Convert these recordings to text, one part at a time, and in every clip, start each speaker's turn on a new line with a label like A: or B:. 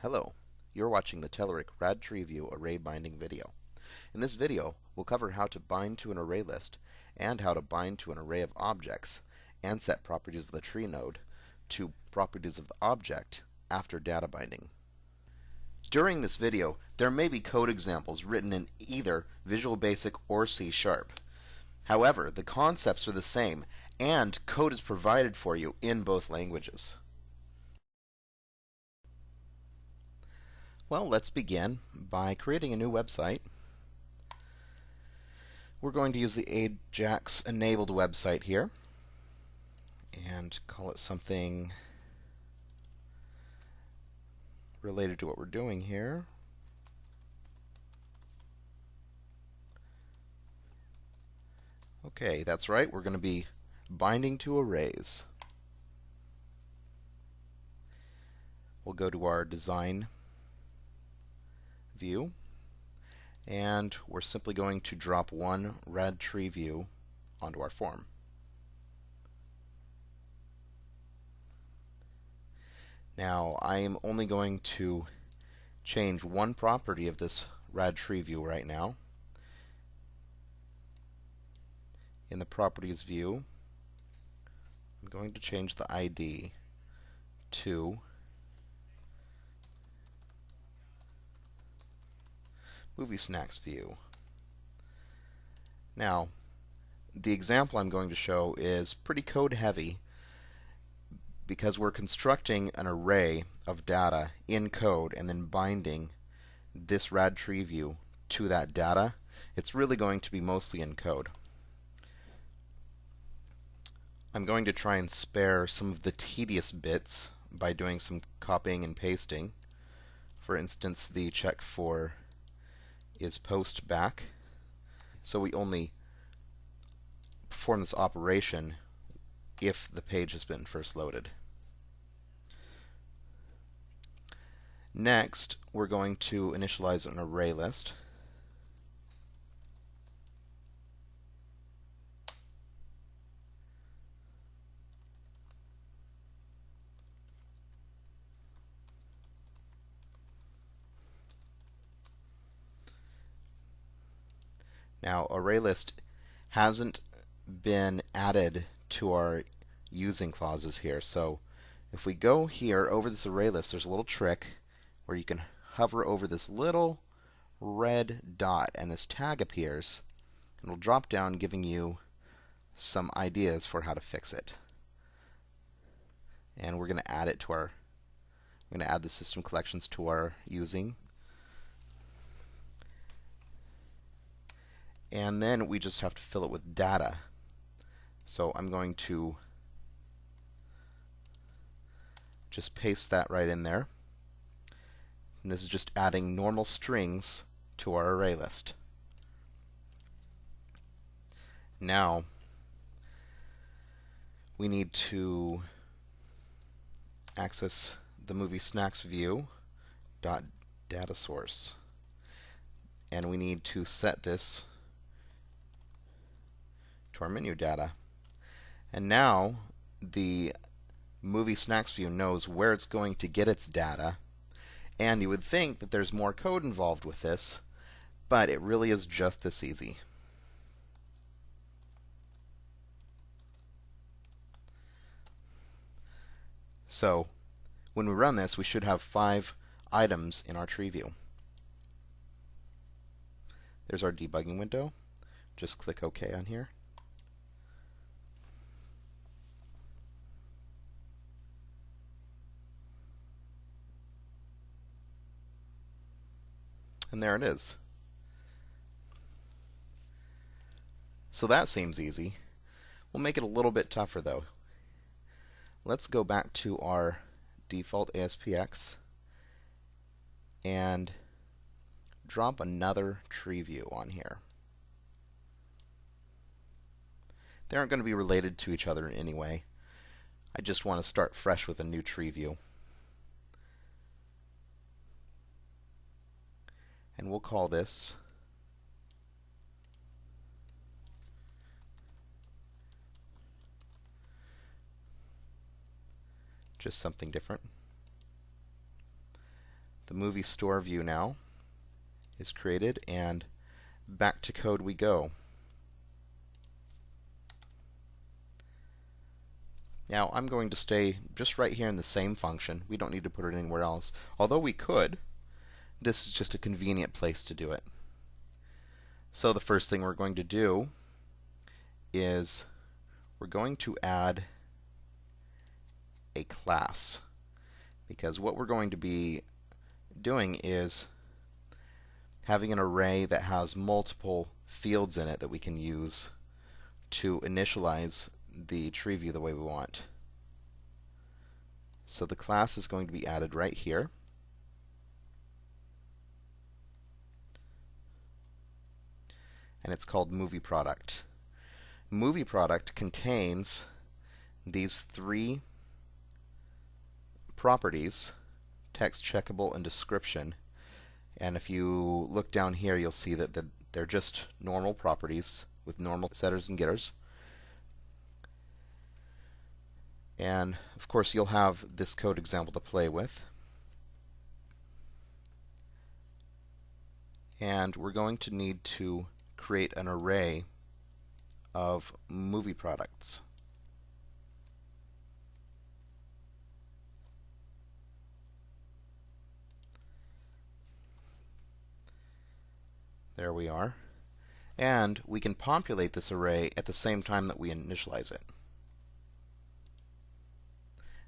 A: Hello, you're watching the Telerik Rad TreeView array binding video. In this video, we'll cover how to bind to an array list and how to bind to an array of objects and set properties of the tree node to properties of the object after data binding. During this video, there may be code examples written in either Visual Basic or C#. However, the concepts are the same and code is provided for you in both languages. Well, let's begin by creating a new website. We're going to use the AJAX enabled website here and call it something related to what we're doing here. Okay, that's right, we're going to be binding to arrays. We'll go to our design view, and we're simply going to drop one rad tree view onto our form. Now, I am only going to change one property of this rad tree view right now. In the properties view, I'm going to change the ID to Movie Snacks View. Now, the example I'm going to show is pretty code heavy because we're constructing an array of data in code and then binding this rad tree view to that data. It's really going to be mostly in code. I'm going to try and spare some of the tedious bits by doing some copying and pasting. For instance, the check for is post back, so we only perform this operation if the page has been first loaded. Next, we're going to initialize an array list. Now, array list hasn't been added to our using clauses here. So if we go here over this array list, there's a little trick where you can hover over this little red dot and this tag appears, and it'll drop down giving you some ideas for how to fix it. And we're going to add it to our, we're going to add the system collections to our using. And then we just have to fill it with data. So I'm going to just paste that right in there. And this is just adding normal strings to our array list. Now, we need to access the movie snacks view dot data source. And we need to set this to our menu data. And now the movie snacks view knows where it's going to get its data, and you would think that there's more code involved with this, but it really is just this easy. So when we run this, we should have 5 items in our tree view. There's our debugging window. Just click OK on here. And there it is. So that seems easy. We'll make it a little bit tougher though. Let's go back to our default ASPX and drop another tree view on here. They aren't going to be related to each other in any way. I just want to start fresh with a new tree view. And we'll call this just something different. The movie store view now is created, and back to code we go. Now I'm going to stay just right here in the same function. We don't need to put it anywhere else. Although we could, this is just a convenient place to do it. So the first thing we're going to do is we're going to add a class, because what we're going to be doing is having an array that has multiple fields in it that we can use to initialize the tree view the way we want. So the class is going to be added right here. And it's called movie product. Movie product contains these three properties: text, checkable, and description. And if you look down here, you'll see that they're just normal properties with normal setters and getters. And of course you'll have this code example to play with. And we're going to need to create an array of movie products. There we are. And we can populate this array at the same time that we initialize it.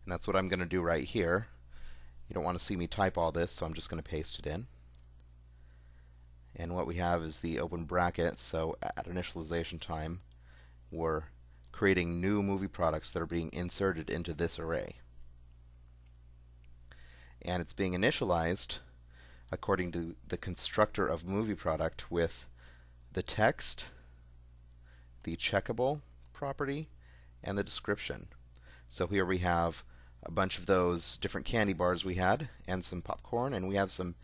A: And that's what I'm going to do right here. You don't want to see me type all this, so I'm just going to paste it in. And what we have is the open bracket, so at initialization time, we're creating new movie products that are being inserted into this array. And it's being initialized according to the constructor of movie product with the text, the checkable property, and the description. So here we have a bunch of those different candy bars we had, and some popcorn, and we have some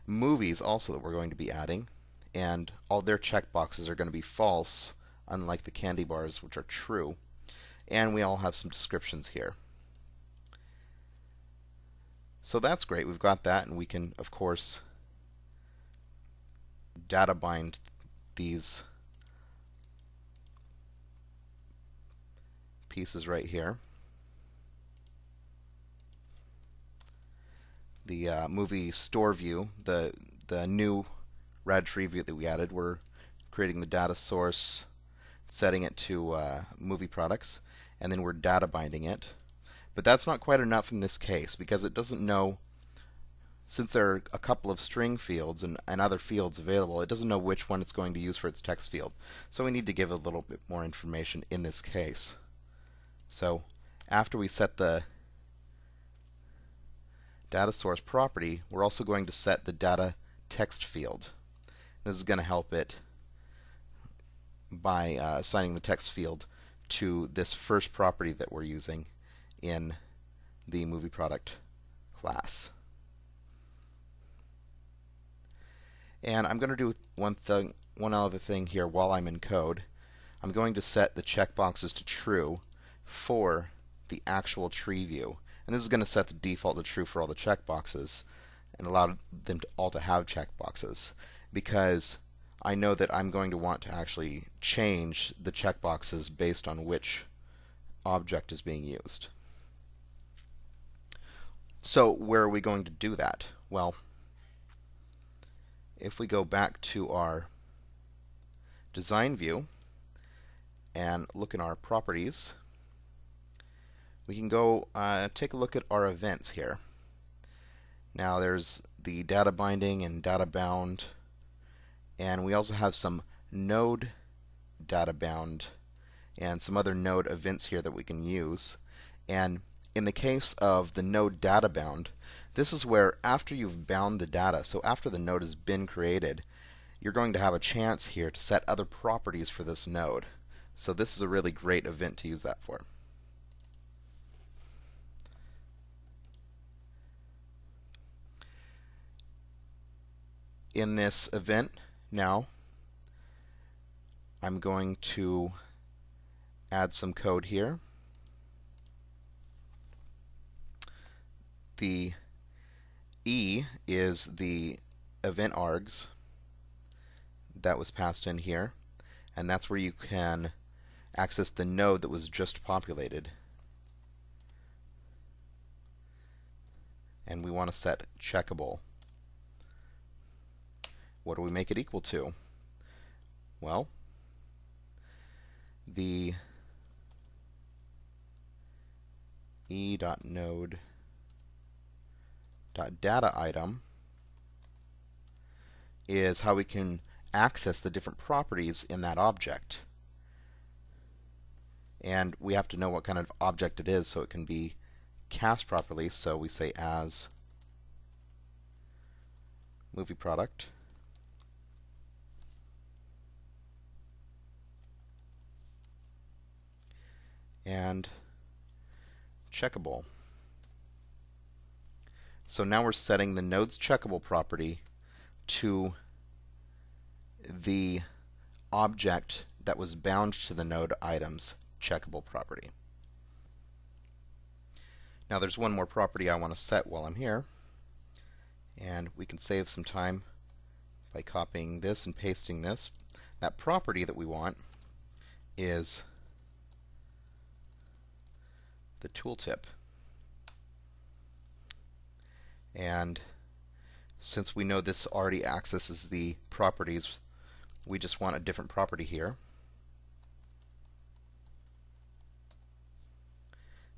A: movies also that we're going to be adding, and all their checkboxes are going to be false, unlike the candy bars, which are true. And we all have some descriptions here. So that's great. We've got that, and we can, of course, data bind these pieces right here. The movie store view, the new rad tree view that we added, we're creating the data source, setting it to movie products, and then we're data binding it. But that's not quite enough in this case, because it doesn't know, since there are a couple of string fields and other fields available, it doesn't know which one it's going to use for its text field. So we need to give a little bit more information in this case. So after we set the data source property, we're also going to set the data text field. This is going to help it by assigning the text field to this first property that we're using in the movie product class. And I'm going to do one other thing here while I'm in code. I'm going to set the checkboxes to true for the actual tree view. And this is going to set the default to true for all the checkboxes and allow them all to have checkboxes, because I know that I'm going to want to actually change the checkboxes based on which object is being used. So where are we going to do that? Well, if we go back to our design view and look in our properties, we can go take a look at our events here. Now there's the data binding and data bound, and we also have some node data bound and some other node events here that we can use. And in the case of the node data bound, this is where after you've bound the data, so after the node has been created, you're going to have a chance here to set other properties for this node. So this is a really great event to use that for. In this event now, I'm going to add some code here. The E is the event args that was passed in here, and that's where you can access the node that was just populated. And we want to set checkable. What do we make it equal to? Well, the e.node.data item is how we can access the different properties in that object. And we have to know what kind of object it is so it can be cast properly, so we say as movie product and checkable. So now we're setting the node's checkable property to the object that was bound to the node item's checkable property. Now there's one more property I want to set while I'm here, and we can save some time by copying this and pasting this. That property that we want is the tooltip. And since we know this already accesses the properties, we just want a different property here.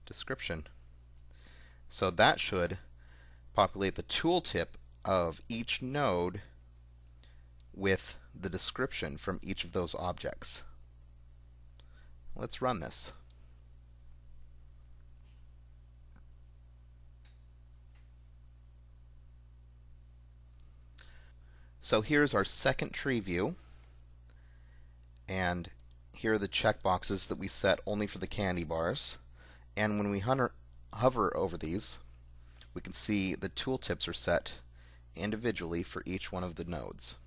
A: Description. So that should populate the tooltip of each node with the description from each of those objects. Let's run this. So here's our second tree view, and here are the checkboxes that we set only for the candy bars. And when we hover over these, we can see the tooltips are set individually for each one of the nodes.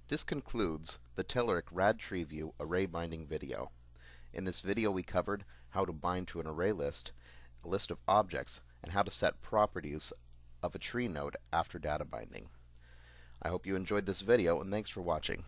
A: This concludes the Telerik Rad TreeView array binding video. In this video we covered how to bind to an array list, a list of objects, and how to set properties of a tree node after data binding. I hope you enjoyed this video, and thanks for watching.